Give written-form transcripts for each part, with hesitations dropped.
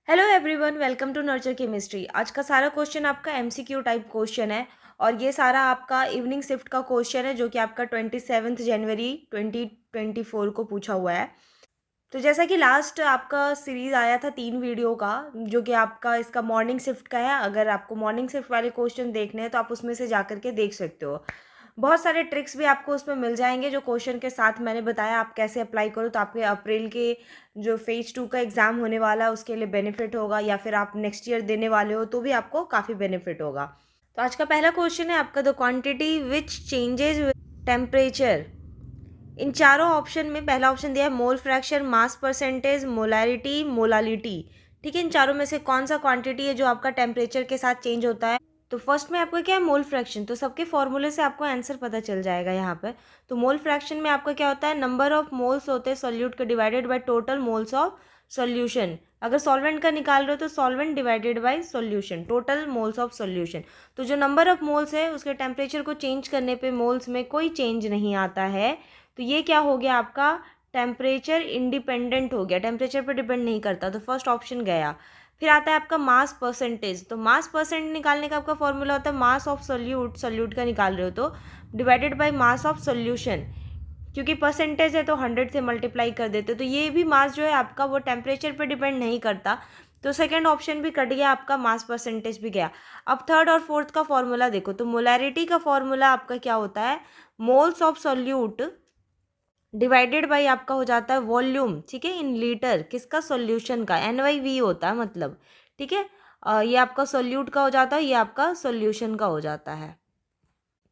Hello everyone, welcome to nurture chemistry. आज का सारा क्वेश्चन आपका एमसीक्यू टाइप क्वेश्चन है और ये सारा आपका इवनिंग शिफ्ट का क्वेश्चन है जो कि आपका 27 जनवरी 2024 को पूछा हुआ है। तो जैसा कि लास्ट आपका सीरीज़ आया था 3 वीडियो का, जो कि आपका इसका मॉर्निंग शिफ्ट का है। अगर आपको मॉर्निंग शिफ्ट वाले क्वेश्चन देखने हैं तो आप उसमें से जा करके देख सकते हो। बहुत सारे ट्रिक्स भी आपको उसमें मिल जाएंगे जो क्वेश्चन के साथ मैंने बताया आप कैसे अप्लाई करो, तो आपके अप्रैल के जो फेज 2 का एग्ज़ाम होने वाला है उसके लिए बेनिफिट होगा, या फिर आप नेक्स्ट ईयर देने वाले हो तो भी आपको काफ़ी बेनिफिट होगा। तो आज का पहला क्वेश्चन है आपका, the quantity which changes with temperature. इन चारों ऑप्शन में पहला ऑप्शन दिया है mole fraction, mass percentage, molarity, molality. ठीक है, इन चारों में से कौन सा क्वांटिटी है जो आपका टेम्परेचर के साथ चेंज होता है। तो फर्स्ट में आपका क्या है, मोल फ्रैक्शन। तो सबके फॉर्मूले से आपको आंसर पता चल जाएगा यहाँ पर। तो मोल फ्रैक्शन में आपका क्या होता है, नंबर ऑफ मोल्स होते हैं सॉल्यूट के divided by total moles of solution. अगर सॉल्वेंट का निकाल रहे हो तो solvent divided by solution, total moles of solution. तो जो नंबर ऑफ मोल्स है उसके टेम्परेचर को चेंज करने पे मोल्स में कोई चेंज नहीं आता है। तो ये क्या हो गया आपका, टेम्परेचर इंडिपेंडेंट हो गया, टेम्परेचर पर डिपेंड नहीं करता। तो फर्स्ट ऑप्शन गया। फिर आता है आपका मास परसेंटेज। तो मास परसेंट निकालने का आपका फॉर्मूला होता है मास ऑफ सोल्यूट, सोल्यूट का निकाल रहे हो तो divided by mass of solution. क्योंकि परसेंटेज है तो 100 से मल्टीप्लाई कर देते हो। तो ये भी मास जो है आपका वो टेम्परेचर पर डिपेंड नहीं करता। तो सेकेंड ऑप्शन भी कट गया आपका, मास परसेंटेज भी गया। अब थर्ड और फोर्थ का फॉर्मूला देखो। तो मोलैरिटी का फॉर्मूला आपका क्या होता है, moles of solute divided by आपका हो जाता है वॉल्यूम। ठीक है, इन लीटर, किसका, सॉल्यूशन का, NYV होता है मतलब। ठीक है, ये आपका सोल्यूट का हो जाता है, ये आपका सॉल्यूशन का हो जाता है।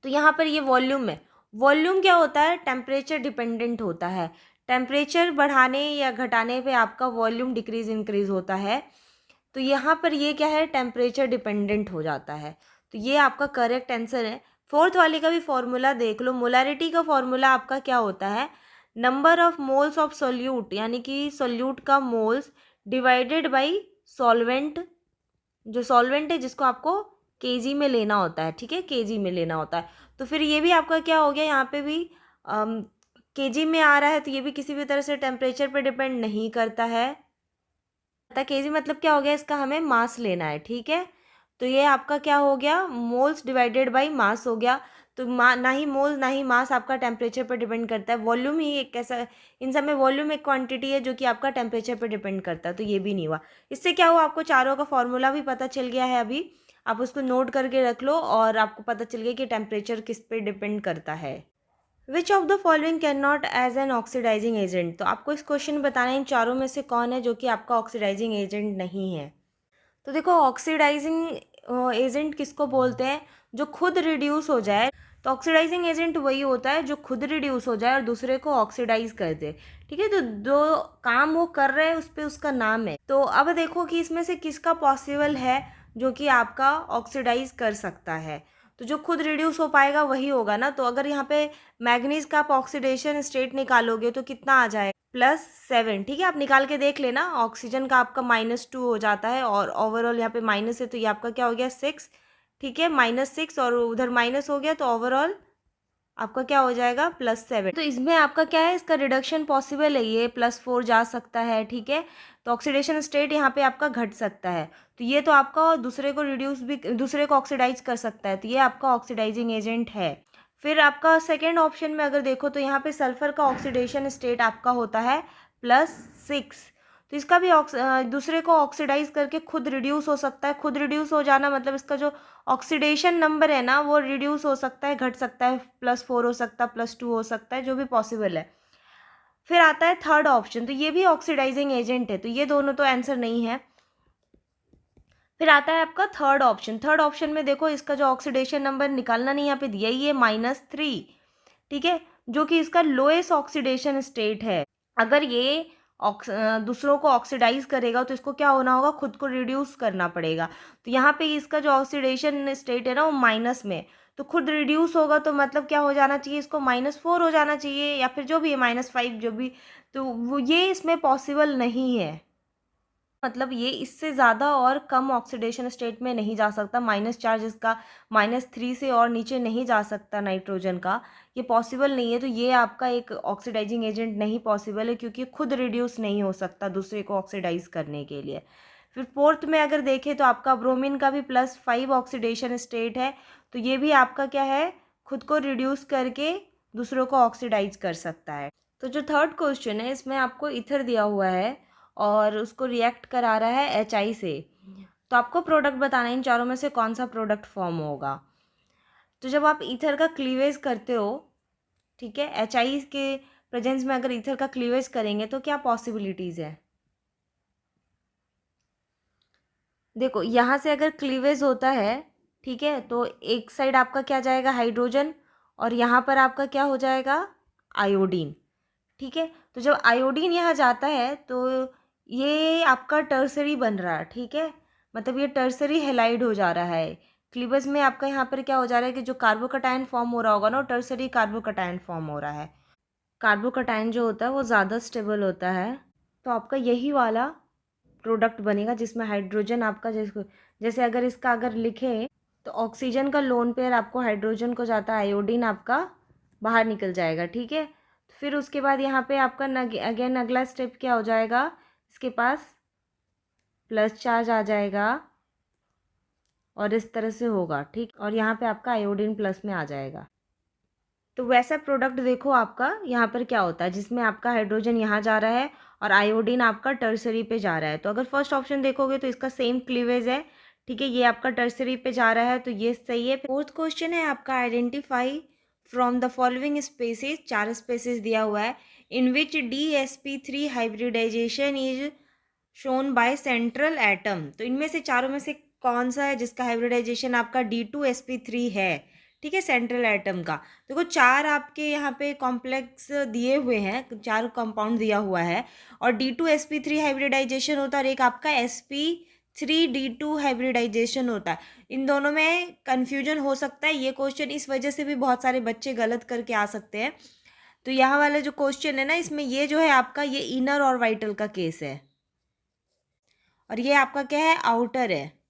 तो यहाँ पर ये वॉल्यूम है। वॉल्यूम क्या होता है, टेम्परेचर डिपेंडेंट होता है। टेम्परेचर बढ़ाने या घटाने पे आपका वॉल्यूम डिक्रीज इंक्रीज होता है। तो यहाँ पर ये क्या है, टेम्परेचर डिपेंडेंट हो जाता है। तो ये आपका करेक्ट आंसर है। फोर्थ वाले का भी फॉर्मूला देख लो। मोलारिटी का फॉर्मूला आपका क्या होता है, number of moles of solute, यानी कि सोल्यूट का मोल्स डिवाइडेड बाई सॉल्वेंट। जो सॉल्वेंट है जिसको आपको केजी में लेना होता है। ठीक है, केजी में लेना होता है। तो फिर ये भी आपका क्या हो गया, यहाँ पे भी केजी में आ रहा है, तो ये भी किसी भी तरह से टेम्परेचर पे डिपेंड नहीं करता है। केजी मतलब क्या हो गया, इसका हमें मास लेना है। ठीक है, तो ये आपका क्या हो गया, मोल्स डिवाइडेड बाई मास हो गया। तो ना ही मोल ना ही मास आपका टेम्परेचर पर डिपेंड करता है। वॉल्यूम ही एक ऐसा, इन सब में वॉल्यूम एक क्वांटिटी है जो कि आपका टेम्परेचर पर डिपेंड करता है। तो ये भी नहीं हुआ। इससे क्या हुआ, आपको चारों का फॉर्मूला भी पता चल गया है। अभी आप उसको नोट करके रख लो और आपको पता चल गया कि टेम्परेचर किस पे डिपेंड करता है। Which of the following can not as an oxidizing agent. तो आपको इस क्वेश्चन में बताना है इन चारों में से कौन है जो कि आपका ऑक्सीडाइजिंग एजेंट नहीं है। तो देखो, ऑक्सीडाइजिंग एजेंट किसको बोलते हैं, जो खुद रिड्यूस हो जाए। तो ऑक्सीडाइजिंग एजेंट वही होता है जो खुद रिड्यूस हो जाए और दूसरे को ऑक्सीडाइज कर दे। ठीक है, तो जो काम वो कर रहे हैं उस पर उसका नाम है। तो अब देखो कि इसमें से किसका पॉसिबल है जो कि आपका ऑक्सीडाइज कर सकता है। तो जो खुद रिड्यूस हो पाएगा वही होगा ना। तो अगर यहाँ पे मैग्नीज का आप ऑक्सीडेशन स्टेट निकालोगे तो कितना आ जाएगा, +7। ठीक है, आप निकाल के देख लेना। ऑक्सीजन का आपका -2 हो जाता है और ओवरऑल यहाँ पे माइनस है तो ये आपका क्या हो गया, 6। ठीक है, -6 और उधर माइनस हो गया तो ओवरऑल आपका क्या हो जाएगा, +7। तो इसमें आपका क्या है, इसका रिडक्शन पॉसिबल है, ये +4 जा सकता है। ठीक है, तो ऑक्सीडेशन स्टेट यहाँ पे आपका घट सकता है। तो ये तो आपका दूसरे को रिड्यूस भी, दूसरे को ऑक्सीडाइज कर सकता है। तो ये आपका ऑक्सीडाइजिंग एजेंट है। फिर आपका सेकेंड ऑप्शन में अगर देखो तो यहाँ पे सल्फर का ऑक्सीडेशन स्टेट आपका होता है +6। तो इसका भी दूसरे को ऑक्सीडाइज करके खुद रिड्यूस हो सकता है। खुद रिड्यूस हो जाना मतलब इसका जो ऑक्सीडेशन नंबर है ना वो रिड्यूस हो सकता है, घट सकता है, +4 हो सकता है, +2 हो सकता है, जो भी पॉसिबल है। फिर आता है थर्ड ऑप्शन। तो ये भी ऑक्सीडाइजिंग एजेंट है, तो ये दोनों तो आंसर नहीं है। फिर आता है आपका थर्ड ऑप्शन। थर्ड ऑप्शन में देखो, इसका जो ऑक्सीडेशन नंबर निकालना नहीं यहाँ पे दिया ही है, -3। ठीक है, जो कि इसका लोएस्ट ऑक्सीडेशन स्टेट है। अगर ये दूसरों को ऑक्सीडाइज करेगा तो इसको क्या होना होगा, खुद को रिड्यूस करना पड़ेगा। तो यहाँ पे इसका जो ऑक्सीडेशन स्टेट है ना वो माइनस में, तो खुद रिड्यूस होगा तो मतलब क्या हो जाना चाहिए, इसको -4 हो जाना चाहिए, या फिर जो भी है -5 जो भी। तो वो ये इसमें पॉसिबल नहीं है। मतलब ये इससे ज़्यादा और कम ऑक्सीडेशन स्टेट में नहीं जा सकता। माइनस चार्ज इसका -3 से और नीचे नहीं जा सकता नाइट्रोजन का, ये पॉसिबल नहीं है। तो ये आपका एक ऑक्सीडाइजिंग एजेंट नहीं पॉसिबल है, क्योंकि खुद रिड्यूस नहीं हो सकता दूसरे को ऑक्सीडाइज करने के लिए। फिर फोर्थ में अगर देखें तो आपका ब्रोमीन का भी +5 ऑक्सीडेशन स्टेट है, तो ये भी आपका क्या है, खुद को रिड्यूस करके दूसरों को ऑक्सीडाइज कर सकता है। तो जो थर्ड क्वेश्चन है इसमें आपको ईथर दिया हुआ है और उसको रिएक्ट करा रहा है HI से, तो आपको प्रोडक्ट बताना है इन चारों में से कौन सा प्रोडक्ट फॉर्म होगा। तो जब आप ईथर का क्लीवेज करते हो, ठीक है, HI के प्रेजेंस में अगर ईथर का क्लीवेज करेंगे तो क्या पॉसिबिलिटीज़ है। देखो यहाँ से अगर क्लीवेज होता है, ठीक है, तो एक साइड आपका क्या जाएगा, हाइड्रोजन, और यहाँ पर आपका क्या हो जाएगा, आयोडीन। ठीक है, तो जब आयोडीन यहाँ जाता है तो ये आपका टर्सरी बन रहा है, ठीक है, मतलब ये टर्सरी हेलाइड हो जा रहा है। क्लीवेज में आपका यहाँ पर क्या हो जा रहा है कि जो कार्बोकटायन फॉर्म हो रहा होगा ना, टर्सरी कार्बोकटायन फॉर्म हो रहा है। कार्बोकटायन जो होता है वो ज़्यादा स्टेबल होता है, तो आपका यही वाला प्रोडक्ट बनेगा जिसमें हाइड्रोजन आपका, जैसे अगर इसका अगर लिखें तो ऑक्सीजन का लोन पेयर आपको हाइड्रोजन को जाता है, आयोडीन आपका बाहर निकल जाएगा, ठीक है। फिर उसके बाद यहाँ पे आपका अगेन अगला स्टेप क्या हो जाएगा, इसके पास प्लस चार्ज आ जाएगा और इस तरह से होगा, ठीक, और यहाँ पे आपका आयोडीन प्लस में आ जाएगा। तो वैसा प्रोडक्ट देखो आपका यहाँ पर क्या होता है, जिसमें आपका हाइड्रोजन यहाँ जा रहा है और आयोडीन आपका टर्सरी पे जा रहा है। तो अगर फर्स्ट ऑप्शन देखोगे तो इसका सेम क्लीवेज है, ठीक है, ये आपका टर्सरी पे जा रहा है, तो ये सही है। फोर्थ क्वेश्चन है आपका, identify from the following species, 4 species दिया हुआ है, in which DsP3 hybridization is shown by central atom. तो इनमें से चारों में से कौन सा है जिसका हाइब्रिडाइजेशन आपका D2sp3 है, ठीक है, सेंट्रल एटम का। देखो 4 आपके यहाँ पे कॉम्प्लेक्स दिए हुए हैं, 4 कंपाउंड दिया हुआ है, और D2sp3 हाइब्रिडाइजेशन होता है और एक आपका sp3D2 हाइब्रिडाइजेशन होता है। इन दोनों में कन्फ्यूजन हो सकता है, ये क्वेश्चन इस वजह से भी बहुत सारे बच्चे गलत करके आ सकते हैं। तो यहाँ वाला जो क्वेश्चन है ना, इसमें ये जो है आपका, ये इनर और वाइटल का केस है, और ये आपका क्या है, आउटर है।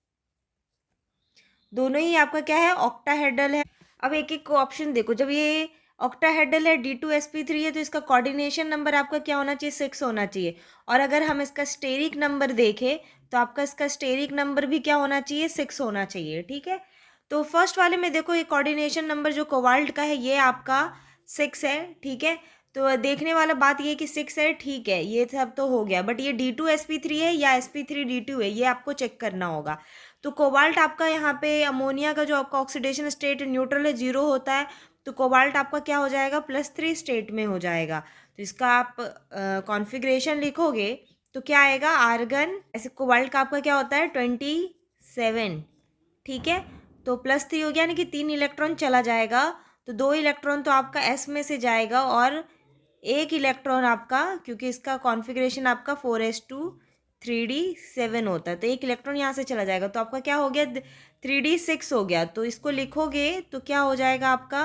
दोनों ही आपका क्या है, ऑक्टाहेड्रल है। अब एक एक ऑप्शन देखो, जब ये ऑक्टाहेड्रल है, D2sp3 है, तो इसका कोऑर्डिनेशन नंबर आपका क्या होना चाहिए, 6 होना चाहिए। और अगर हम इसका स्टेरिक नंबर देखें तो आपका इसका स्टेरिक नंबर भी क्या होना चाहिए, 6 होना चाहिए, ठीक है। तो फर्स्ट वाले में देखो, ये कोऑर्डिनेशन नंबर जो कोबाल्ट का है ये आपका 6 है, ठीक है। तो देखने वाला बात ये कि 6 है, ठीक है, ये सब तो हो गया, बट ये D2sp3 है या sp3D2 है, ये आपको चेक करना होगा। तो कोबाल्ट आपका यहाँ पे, अमोनिया का जो आपका ऑक्सीडेशन स्टेट न्यूट्रल है, 0 होता है, तो कोबाल्ट आपका क्या हो जाएगा, +3 स्टेट में हो जाएगा। तो इसका आप कॉन्फ़िगरेशन लिखोगे तो क्या आएगा, आर्गन, ऐसे कोबाल्ट का आपका क्या होता है, 27, ठीक है। तो +3 हो गया, यानी कि 3 इलेक्ट्रॉन चला जाएगा, तो 2 इलेक्ट्रॉन तो आपका S में से जाएगा और 1 इलेक्ट्रॉन आपका, क्योंकि इसका कॉन्फ़िगरेशन आपका 4s2 3d7 होता है, तो 1 इलेक्ट्रॉन यहाँ से चला जाएगा, तो आपका क्या हो गया, 3d6 हो गया। तो इसको लिखोगे तो क्या हो जाएगा आपका,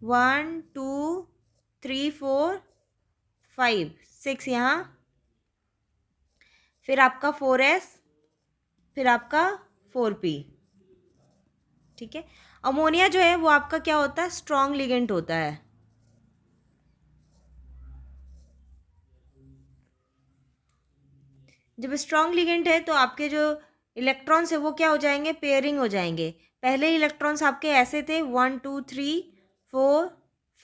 1 2 3 4 5 6 यहाँ, फिर आपका 4s, फिर आपका 4p, ठीक है। अमोनिया जो है वो आपका क्या होता है, स्ट्रॉन्ग लिगेंड होता है। जब स्ट्रॉन्ग लिगेंड है तो आपके जो इलेक्ट्रॉन्स है वो क्या हो जाएंगे, पेयरिंग हो जाएंगे। पहले इलेक्ट्रॉन्स आपके ऐसे थे, 1 2 3 4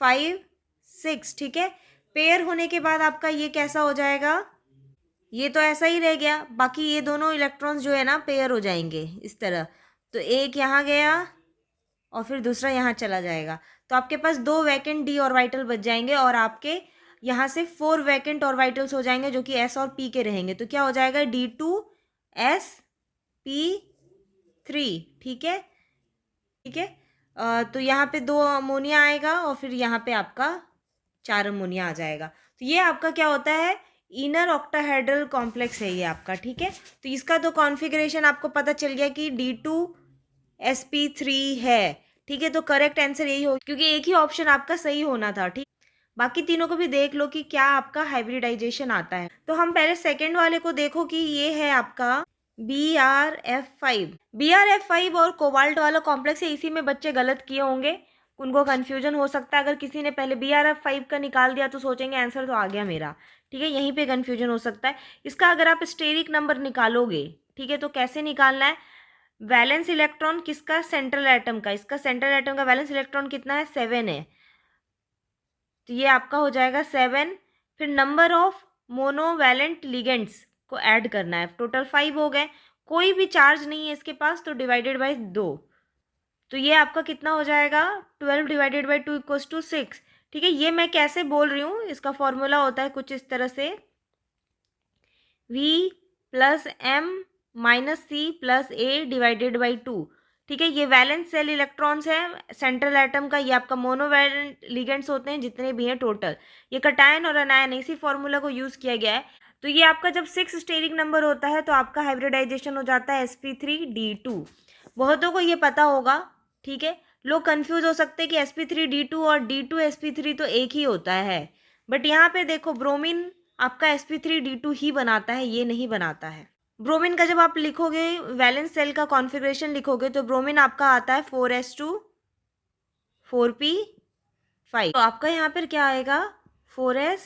5 6, ठीक है। पेयर होने के बाद आपका ये कैसा हो जाएगा, ये तो ऐसा ही रह गया, बाकी ये दोनों इलेक्ट्रॉन्स जो है ना पेयर हो जाएंगे इस तरह। तो एक यहाँ गया और फिर दूसरा यहाँ चला जाएगा, तो आपके पास 2 वैकेंट डी ऑर्बिटल बच जाएंगे और आपके यहाँ से 4 वैकेंट ऑर्बिटल्स हो जाएंगे जो कि एस और पी के रहेंगे। तो क्या हो जाएगा, D2sp3, ठीक है, ठीक है। तो यहाँ पे 2 अमोनिया आएगा और फिर यहाँ पे आपका 4 अमोनिया आ जाएगा। तो ये आपका क्या होता है, इनर ऑक्टाहेड्रल कॉम्प्लेक्स है ये आपका, ठीक है। तो इसका तो कॉन्फ़िगरेशन आपको पता चल गया कि D2sp3 है, ठीक है। तो करेक्ट आंसर यही हो, क्योंकि एक ही ऑप्शन आपका सही होना था, ठीक। बाकी तीनों को भी देख लो कि क्या आपका हाइब्रिडाइजेशन आता है। तो हम पहले सेकंड वाले को देखो कि ये है आपका BrF5। BrF5 और कोबाल्ट वाला कॉम्प्लेक्स है, इसी में बच्चे गलत किए होंगे। उनको कन्फ्यूजन हो सकता है। अगर किसी ने पहले BRF5 का निकाल दिया तो सोचेंगे आंसर तो आ गया मेरा, ठीक है, यहीं पे कन्फ्यूजन हो सकता है। इसका अगर आप स्टेरिक नंबर निकालोगे, ठीक है, तो कैसे निकालना है, वैलेंस इलेक्ट्रॉन किसका, सेंट्रल एटम का, इसका सेंट्रल एटम का वैलेंस इलेक्ट्रॉन कितना है, 7 है, तो ये आपका हो जाएगा 7। फिर नंबर ऑफ मोनोवैलेंट लिगेंड्स को ऐड करना है, टोटल 5 हो गए। कोई भी चार्ज नहीं है इसके पास तो डिवाइडेड बाई 2, तो ये आपका कितना हो जाएगा, 12 डिवाइडेड बाई 2 इक्वल्स टू 6। ठीक है, ये मैं कैसे बोल रही हूँ, इसका फॉर्मूला होता है कुछ इस तरह से, V plus M minus C plus A divided by 2। ठीक है, ये वैलेंस सेल इलेक्ट्रॉन्स हैं सेंट्रल एटम का, ये आपका मोनोवैलेंट लिगेंड्स होते हैं जितने भी हैं टोटल, ये कटायन और अनायन इसी फॉर्मूला को यूज़ किया गया है। तो ये आपका जब 6 स्टेरिक नंबर होता है तो आपका हाइब्रिडाइजेशन हो जाता है sp3d2। बहुतों को ये पता होगा, ठीक है, लोग कंफ्यूज हो सकते हैं कि sp3d2 और d2sp3 तो एक ही होता है, बट यहाँ पे देखो ब्रोमीन आपका sp3d2 ही बनाता है, ये नहीं बनाता है। ब्रोमीन का जब आप लिखोगे वैलेंस सेल का कॉन्फ़िगरेशन लिखोगे तो ब्रोमीन आपका आता है 4s2 4p5, तो आपका यहाँ पर क्या आएगा 4s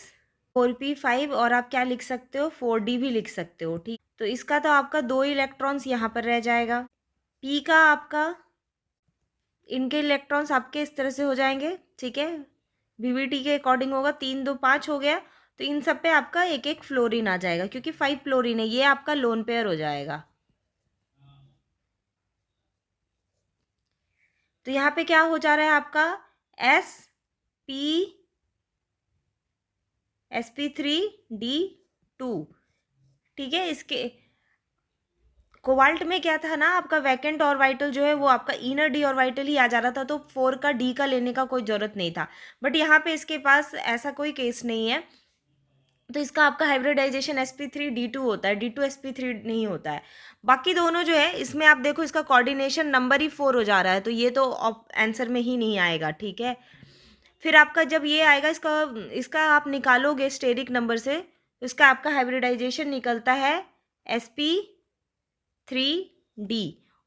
4p5, और आप क्या लिख सकते हो 4d भी लिख सकते हो, ठीक। तो इसका तो आपका 2 इलेक्ट्रॉन्स यहाँ पर रह जाएगा, p का आपका इनके इलेक्ट्रॉन्स आपके इस तरह से हो जाएंगे, ठीक है, BBT के अकॉर्डिंग होगा, 3 2 5 हो गया, तो इन सब पे आपका एक एक फ्लोरीन आ जाएगा क्योंकि 5 फ्लोरीन है, ये आपका लोन पेयर हो जाएगा। तो यहाँ पे क्या हो जा रहा है आपका sp3d2, ठीक है। इसके कोबाल्ट में क्या था ना, आपका वैकेंट ऑर्बिटल जो है वो आपका इनर डी ऑर्बिटल ही आ जा रहा था, तो 4 का डी का लेने का कोई ज़रूरत नहीं था, बट यहाँ पे इसके पास ऐसा कोई केस नहीं है, तो इसका आपका हाइब्रिडाइजेशन sp3d2 होता है, d2sp3 नहीं होता है। बाकी दोनों जो है इसमें आप देखो इसका कोऑर्डिनेशन नंबर ही 4 हो जा रहा है, तो ये तो आंसर में ही नहीं आएगा, ठीक है। फिर आपका जब ये आएगा इसका इसका आप निकालोगे स्टेरिक नंबर से, तो इसका आपका हाइब्रिडाइजेशन निकलता है sp3d,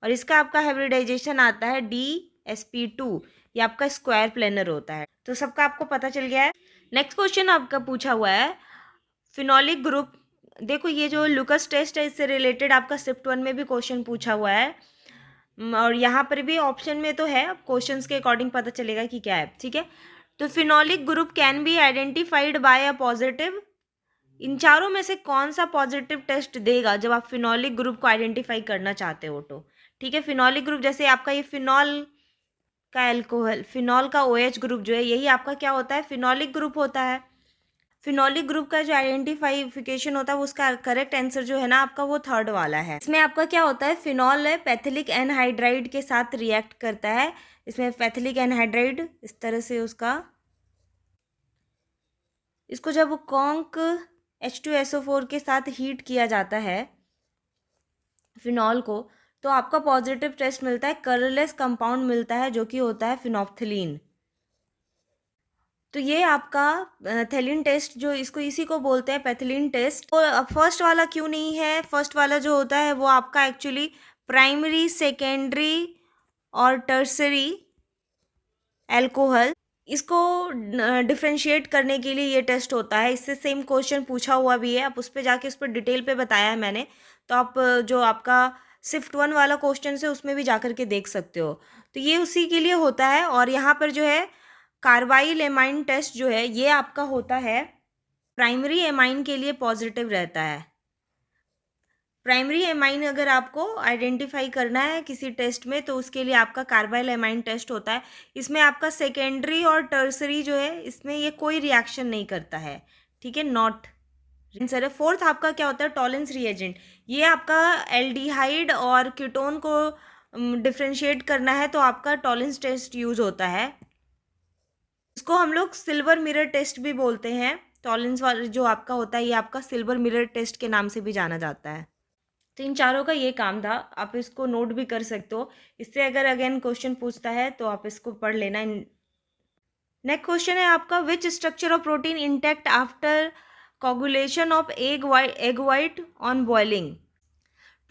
और इसका आपका हाइब्रिडाइजेशन आता है dsp2, ये आपका स्क्वायर प्लेनर होता है। तो सबका आपको पता चल गया है। नेक्स्ट क्वेश्चन आपका पूछा हुआ है फिनोलिक ग्रुप, देखो ये जो लुकस टेस्ट है इससे रिलेटेड आपका शिफ्ट 1 में भी क्वेश्चन पूछा हुआ है, और यहाँ पर भी ऑप्शन में तो है, क्वेश्चंस के अकॉर्डिंग पता चलेगा कि क्या है, ठीक है। तो phenolic group can be identified by a positive, इन चारों में से कौन सा पॉजिटिव टेस्ट देगा जब आप फिनोलिक ग्रुप को आइडेंटिफाई करना चाहते हो तो, ठीक है। फिनोलिक ग्रुप जैसे आपका ये फिनॉल का एल्कोहल, फिनॉल का OH ग्रुप जो है यही आपका क्या होता है, फिनोलिक ग्रुप होता है। फिनोलिक ग्रुप का जो आइडेंटिफाइफिकेशन होता है वो उसका करेक्ट आंसर जो है ना आपका वो 3rd वाला है। इसमें आपका क्या होता है, फिनॉल है पैथिलिक एनहाइड्राइड के साथ रिएक्ट करता है, इसमें पैथिलिक एनहाइड्राइड इस तरह से उसका, इसको जब कॉन्क H2SO4 के साथ हीट किया जाता है फिनॉल को, तो आपका पॉजिटिव टेस्ट मिलता है, कलरलेस कंपाउंड मिलता है जो कि होता है फिनोप्थिलीन। तो ये आपका थैलिन टेस्ट जो इसको इसी को बोलते हैं पैथिलीन टेस्ट। तो फर्स्ट वाला क्यों नहीं है, फर्स्ट वाला जो होता है वो आपका एक्चुअली प्राइमरी सेकेंडरी और टर्सरी एल्कोहल, इसको डिफ्रेंशिएट करने के लिए ये टेस्ट होता है। इससे सेम क्वेश्चन पूछा हुआ भी है, आप उस पर जाके उस पर डिटेल पे बताया है मैंने, तो आप जो आपका शिफ्ट 1 वाला क्वेश्चन है उसमें भी जा कर के देख सकते हो। तो ये उसी के लिए होता है, और यहाँ पर जो है कार्बाइल एमाइन टेस्ट जो है ये आपका होता है प्राइमरी एमाइन के लिए पॉजिटिव रहता है। प्राइमरी एमाइन अगर आपको आइडेंटिफाई करना है किसी टेस्ट में तो उसके लिए आपका कार्बाइल एमाइन टेस्ट होता है। इसमें आपका सेकेंडरी और टर्सरी जो है इसमें ये कोई रिएक्शन नहीं करता है, ठीक है, नॉट आंसर है। 4th आपका क्या होता है, टॉलेंस रिएजेंट, ये आपका एल्डिहाइड और कीटोन को डिफ्रेंशिएट करना है तो आपका टॉलेंस टेस्ट यूज़ होता है। इसको हम लोग सिल्वर मिरर टेस्ट भी बोलते हैं, टॉलेंस वाला जो आपका होता है ये आपका सिल्वर मिरर टेस्ट के नाम से भी जाना जाता है। तो इन चारों का ये काम था, आप इसको नोट भी कर सकते हो, इससे अगर अगेन क्वेश्चन पूछता है तो आप इसको पढ़ लेना। नेक्स्ट क्वेश्चन है आपका which structure of protein intact after coagulation of egg white on boiling.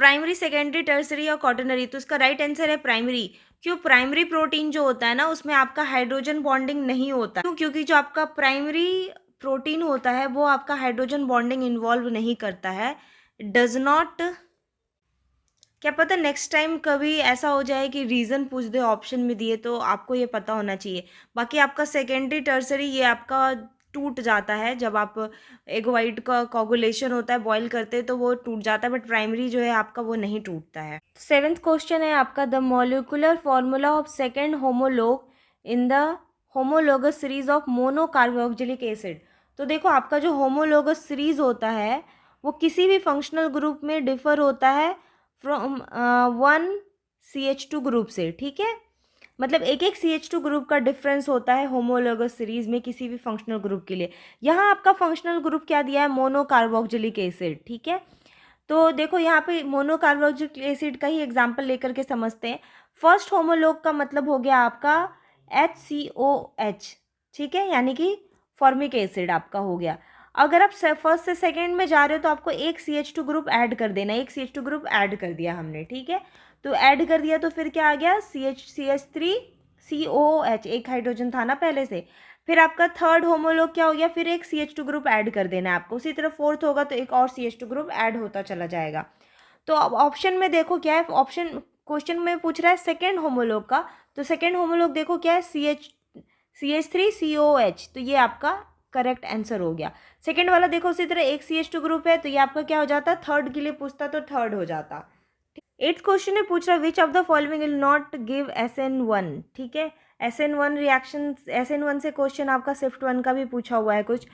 Primary, secondary, tertiary और क्वाटरनरी, तो इसका राइट आंसर है प्राइमरी। क्यों? प्राइमरी प्रोटीन जो होता है ना, उसमें आपका हाइड्रोजन बॉन्डिंग नहीं होता। क्यों? क्योंकि जो आपका प्राइमरी प्रोटीन होता है वो आपका हाइड्रोजन बॉन्डिंग इन्वॉल्व नहीं करता है, डज नॉट। क्या पता नेक्स्ट टाइम कभी ऐसा हो जाए कि रीज़न पूछ दे ऑप्शन में दिए, तो आपको ये पता होना चाहिए। बाकी आपका सेकेंडरी, टर्सरी ये आपका टूट जाता है जब आप एग वाइट का कोगुलेशन होता है, बॉईल करते हैं तो वो टूट जाता है, बट प्राइमरी जो है आपका वो नहीं टूटता है। सेवेंथ क्वेश्चन है आपका, the molecular formula of second homologue in the homologous series of monocarboxylic acid. तो देखो आपका जो होमोलोगस सीरीज होता है वो किसी भी फंक्शनल ग्रुप में डिफर होता है फ्रॉम वन CH2 ग्रुप से, ठीक है। मतलब एक एक CH2 ग्रुप का डिफरेंस होता है होमोलोगस सीरीज में किसी भी फंक्शनल ग्रुप के लिए। यहाँ आपका फंक्शनल ग्रुप क्या दिया है? मोनोकार्बोक्सिलिक एसिड, ठीक है। तो देखो यहाँ पे मोनोकार्बोक्सिलिक एसिड का ही एग्जांपल लेकर के समझते हैं। फर्स्ट होमोलोग का मतलब हो गया आपका HCOH, ठीक है, यानी कि फॉर्मिक एसिड आपका हो गया। अगर आप फर्स्ट से सेकंड में जा रहे हो तो आपको एक CH2 ग्रुप ऐड कर देना, एक CH2 ग्रुप ऐड कर दिया हमने, ठीक है। तो ऐड कर दिया तो फिर क्या आ गया? CH3COOH, एक हाइड्रोजन था ना पहले से। फिर आपका थर्ड होमोलोग क्या हो गया? फिर एक CH2 ग्रुप ऐड कर देना है आपको। उसी तरह फोर्थ होगा तो एक और CH2 ग्रुप ऐड होता चला जाएगा। तो अब ऑप्शन में देखो क्या है, ऑप्शन क्वेश्चन में पूछ रहा है सेकेंड होमोलोग का, तो सेकेंड होमोलोग देखो क्या है? CH3COH, तो ये आपका करेक्ट आंसर हो गया। सेकेंड वाला देखो उसी तरह एक CH2 ग्रुप है, तो ये आपका क्या हो जाता? थर्ड के लिए पूछता तो थर्ड हो जाता। एट्थ क्वेश्चन में पूछ रहा है which of the following will not give SN1, ठीक है। SN1 रिएक्शन, SN1 से क्वेश्चन आपका SIFT1 का भी पूछा हुआ है कुछ।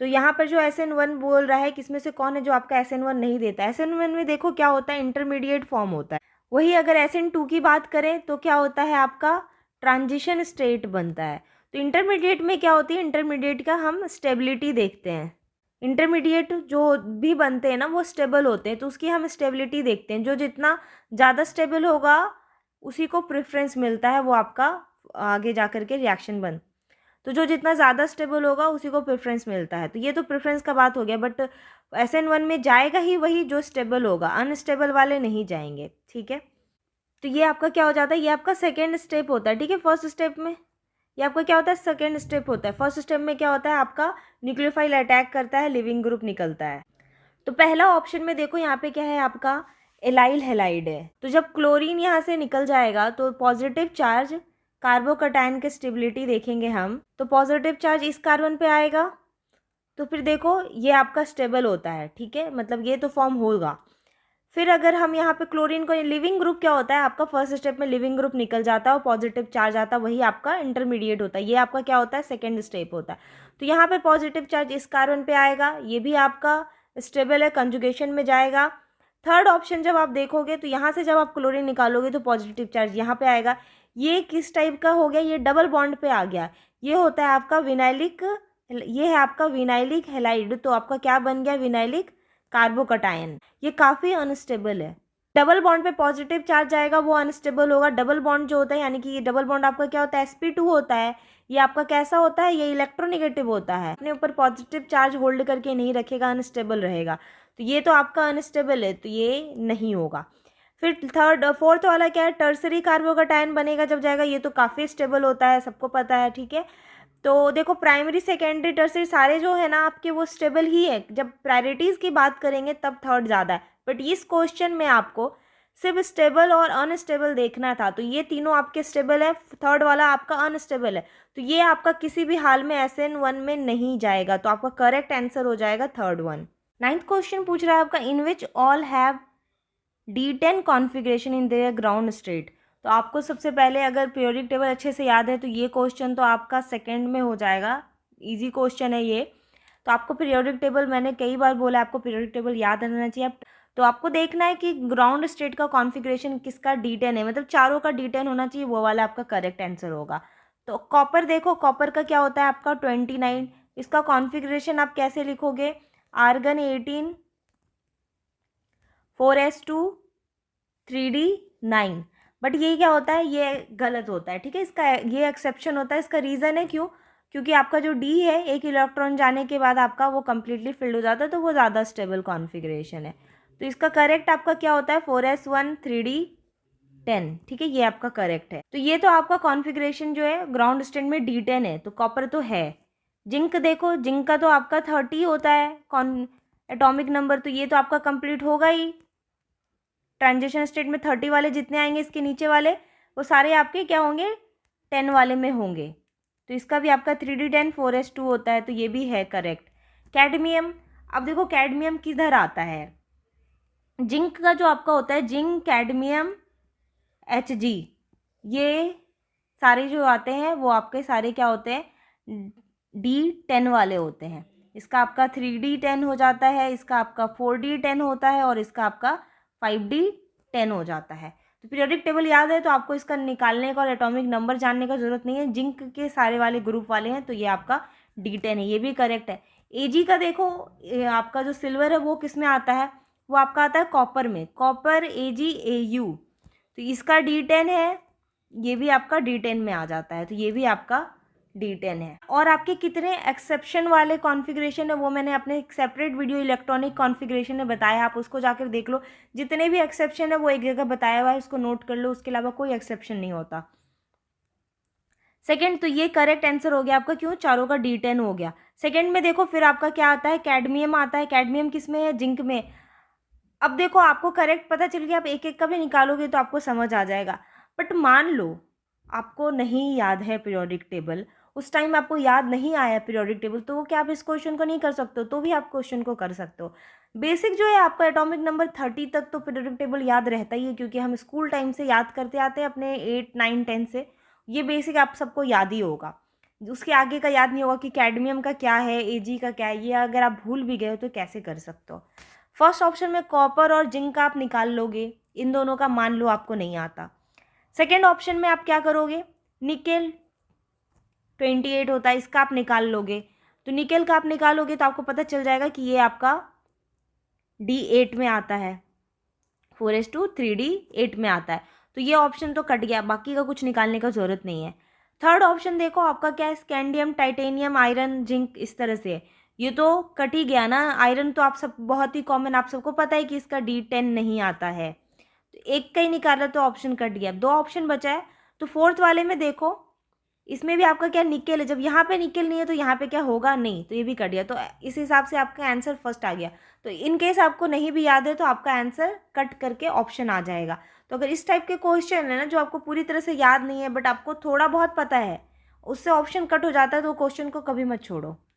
तो यहाँ पर जो SN1 बोल रहा है किसमें से कौन है जो आपका SN1 नहीं देता है? SN1 में देखो क्या होता है? इंटरमीडिएट फॉर्म होता है। वही अगर SN2 की बात करें तो क्या होता है आपका? ट्रांजिशन स्टेट बनता है। तो इंटरमीडिएट में क्या होती है? इंटरमीडिएट का हम स्टेबिलिटी देखते हैं। इंटरमीडिएट जो भी बनते हैं ना वो स्टेबल होते हैं, तो उसकी हम स्टेबिलिटी देखते हैं। जो जितना ज़्यादा स्टेबल होगा उसी को प्रेफरेंस मिलता है, वो आपका आगे जा कर के रिएक्शन बन। तो जो जितना ज़्यादा स्टेबल होगा उसी को प्रेफरेंस मिलता है। तो ये तो प्रेफरेंस का बात हो गया, बट SN1 में जाएगा ही वही जो स्टेबल होगा, अनस्टेबल वाले नहीं जाएंगे, ठीक है। तो ये आपका क्या हो जाता है? ये आपका सेकेंड स्टेप होता है, ठीक है। फर्स्ट स्टेप में ये आपका क्या होता है? सेकेंड स्टेप होता है। फर्स्ट स्टेप में क्या होता है आपका? न्यूक्लियोफाइल अटैक करता है, लिविंग ग्रुप निकलता है। तो पहला ऑप्शन में देखो यहाँ पे क्या है आपका? एलाइल हेलाइड है। तो जब क्लोरीन यहाँ से निकल जाएगा तो पॉजिटिव चार्ज कार्बोकटायन के स्टेबिलिटी देखेंगे हम, तो पॉजिटिव चार्ज इस कार्बन पे आएगा, तो फिर देखो ये आपका स्टेबल होता है, ठीक है, मतलब ये तो फॉर्म होगा। फिर अगर हम यहाँ पे क्लोरीन को, लिविंग ग्रुप क्या होता है आपका? फर्स्ट स्टेप में लिविंग ग्रुप निकल जाता है और पॉजिटिव चार्ज आता है, वही आपका इंटरमीडिएट होता है। ये आपका क्या होता है? सेकेंड स्टेप होता है। तो यहाँ पे पॉजिटिव चार्ज इस कार्बन पे आएगा, ये भी आपका स्टेबल है, कंजुगेशन में जाएगा। थर्ड ऑप्शन जब आप देखोगे तो यहाँ से जब आप क्लोरीन निकालोगे तो पॉजिटिव चार्ज यहाँ पे आएगा। ये किस टाइप का हो गया? ये डबल बॉन्ड पे आ गया। ये होता है आपका विनाइलिक, ये है आपका विनाइलिक हेलाइड, तो आपका क्या बन गया? Vinylic carbocation. ये काफ़ी अनस्टेबल है। डबल बॉन्ड पे पॉजिटिव चार्ज आएगा, वो अनस्टेबल होगा। डबल बॉन्ड जो होता है, यानी कि ये डबल बॉन्ड आपका क्या होता है? sp2 होता है। ये आपका कैसा होता है? ये इलेक्ट्रोनेगेटिव होता है, अपने ऊपर पॉजिटिव चार्ज होल्ड करके नहीं रखेगा, अनस्टेबल रहेगा। तो ये तो आपका अनस्टेबल है, तो ये नहीं होगा। फिर फोर्थ वाला क्या है? टर्सरी कार्बोकटायन बनेगा जब जाएगा, ये तो काफ़ी स्टेबल होता है, सबको पता है, ठीक है। तो देखो प्राइमरी, सेकेंडरी, टर्सरी सारे जो है ना आपके वो स्टेबल ही है। जब प्रायोरिटीज़ की बात करेंगे तब थर्ड ज़्यादा है, बट इस क्वेश्चन में आपको सिर्फ स्टेबल और अनस्टेबल देखना था, तो ये तीनों आपके स्टेबल है, थर्ड वाला आपका अनस्टेबल है, तो ये आपका किसी भी हाल में SN1 में नहीं जाएगा, तो आपका करेक्ट आंसर हो जाएगा थर्ड वन। नाइन्थ क्वेश्चन पूछ रहा है आपका, in which all have D10 configuration in their ground state. तो आपको सबसे पहले अगर पीरियोडिक टेबल अच्छे से याद है तो ये क्वेश्चन तो आपका सेकंड में हो जाएगा, इजी क्वेश्चन है ये। तो आपको पीरियोडिक टेबल, मैंने कई बार बोला आपको पीरियोडिक टेबल याद रहना चाहिए। तो आपको देखना है कि ग्राउंड स्टेट का कॉन्फ़िगरेशन किसका D10 है, मतलब चारों का D10 होना चाहिए, वो वाला आपका करेक्ट आंसर होगा। तो कॉपर देखो, कॉपर का क्या होता है आपका 29। इसका कॉन्फ़िगरेशन आप कैसे लिखोगे? Argon 18, 4s2, 3d9। बट ये क्या होता है? ये गलत होता है, ठीक है, इसका ये एक्सेप्शन होता है। इसका रीज़न है क्यों? क्योंकि आपका जो डी है, एक इलेक्ट्रॉन जाने के बाद आपका वो कम्प्लीटली फिल्ड हो जाता है, तो वो ज़्यादा स्टेबल कॉन्फ़िगरेशन है। तो इसका करेक्ट आपका क्या होता है 4s1 3d10, ठीक है, ये आपका करेक्ट है। तो ये तो आपका कॉन्फ़िगरेशन जो है ग्राउंड स्टेट में D10 है, तो कॉपर तो है। जिंक देखो, जिंक का तो आपका 30 होता है एटॉमिक नंबर, तो ये तो आपका कंप्लीट होगा ही। ट्रांजिशन स्टेट में 30 वाले जितने आएंगे इसके नीचे वाले वो सारे आपके क्या होंगे 10 वाले में होंगे। तो इसका भी आपका 3d10 4s2 होता है, तो ये भी है करेक्ट। कैडमियम, अब देखो कैडमियम किधर आता है, जिंक का जो आपका होता है जिंक कैडमियम Hg, ये सारे जो आते हैं वो आपके सारे क्या होते हैं D10 वाले होते हैं। इसका आपका 3d10 हो जाता है, इसका आपका 4d10 होता है और इसका आपका 5d10 हो जाता है। तो पीरियोडिक टेबल याद है तो आपको इसका निकालने का और एटॉमिक नंबर जानने का ज़रूरत नहीं है। जिंक के सारे वाले ग्रुप वाले हैं तो ये आपका D10 है, ये भी करेक्ट है। Ag का देखो, आपका जो सिल्वर है वो किस में आता है, वो आपका आता है कॉपर में, कॉपर AgAu, तो इसका D10 है, ये भी आपका D10 में आ जाता है, तो ये भी आपका D10 है। और आपके कितने एक्सेप्शन वाले कॉन्फ़िगरेशन है वो मैंने अपने एक सेपरेट वीडियो इलेक्ट्रॉनिक कॉन्फ़िगरेशन में बताया, आप उसको जाकर देख लो। जितने भी एक्सेप्शन है वो एक जगह बताया हुआ है, उसको नोट कर लो, उसके अलावा कोई एक्सेप्शन नहीं होता। सेकंड, तो ये करेक्ट आंसर हो गया आपका, क्यों, चारों का D10 हो गया। सेकंड में देखो फिर आपका क्या आता है, कैडमियम आता है। कैडमियम किस में है, जिंक में। अब देखो आपको करेक्ट पता चल गया, आप एक एक का भी निकालोगे तो आपको समझ आ जाएगा। बट मान लो आपको नहीं याद है पीरियोडिक टेबल, उस टाइम आपको याद नहीं आया पीरियोडिक टेबल, तो वो क्या आप इस क्वेश्चन को नहीं कर सकते हो, तो भी आप क्वेश्चन को कर सकते हो। बेसिक जो है आपका एटॉमिक नंबर 30 तक तो पीरियोडिक टेबल याद रहता ही है, क्योंकि हम स्कूल टाइम से याद करते आते हैं अपने 8 9 10 से, ये बेसिक आप सबको याद ही होगा। उसके आगे का याद नहीं होगा कि कैडमियम का क्या है, Ag का क्या है, ये अगर आप भूल भी गए हो तो कैसे कर सकते हो। फर्स्ट ऑप्शन में कॉपर और जिंक का आप निकाल लोगे, इन दोनों का मान लो आपको नहीं आता। सेकेंड ऑप्शन में आप क्या करोगे, निकेल 28 होता है, इसका आप निकाल लोगे। तो निकेल का आप निकालोगे तो आपको पता चल जाएगा कि ये आपका D8 में आता है, 4s2 3d8 में आता है, तो ये ऑप्शन तो कट गया, बाकी का कुछ निकालने का ज़रूरत नहीं है। थर्ड ऑप्शन देखो आपका क्या है, स्कैंडियम टाइटेनियम आयरन जिंक, इस तरह से है, ये तो कट ही गया ना। आयरन तो आप सब बहुत ही कॉमन, आप सबको पता है कि इसका D10 नहीं आता है, तो एक का ही निकाला तो ऑप्शन कट गया। दो ऑप्शन बचा है, तो फोर्थ वाले में देखो, इसमें भी आपका क्या निकेल है, जब यहाँ पे निकेल नहीं है तो यहाँ पे क्या होगा, नहीं, तो ये भी कट गया। तो इस हिसाब से आपका आंसर फर्स्ट आ गया। तो इन केस आपको नहीं भी याद है तो आपका आंसर कट करके ऑप्शन आ जाएगा। तो अगर इस टाइप के क्वेश्चन है ना जो आपको पूरी तरह से याद नहीं है बट आपको थोड़ा बहुत पता है, उससे ऑप्शन कट हो जाता है, तो क्वेश्चन को कभी मत छोड़ो।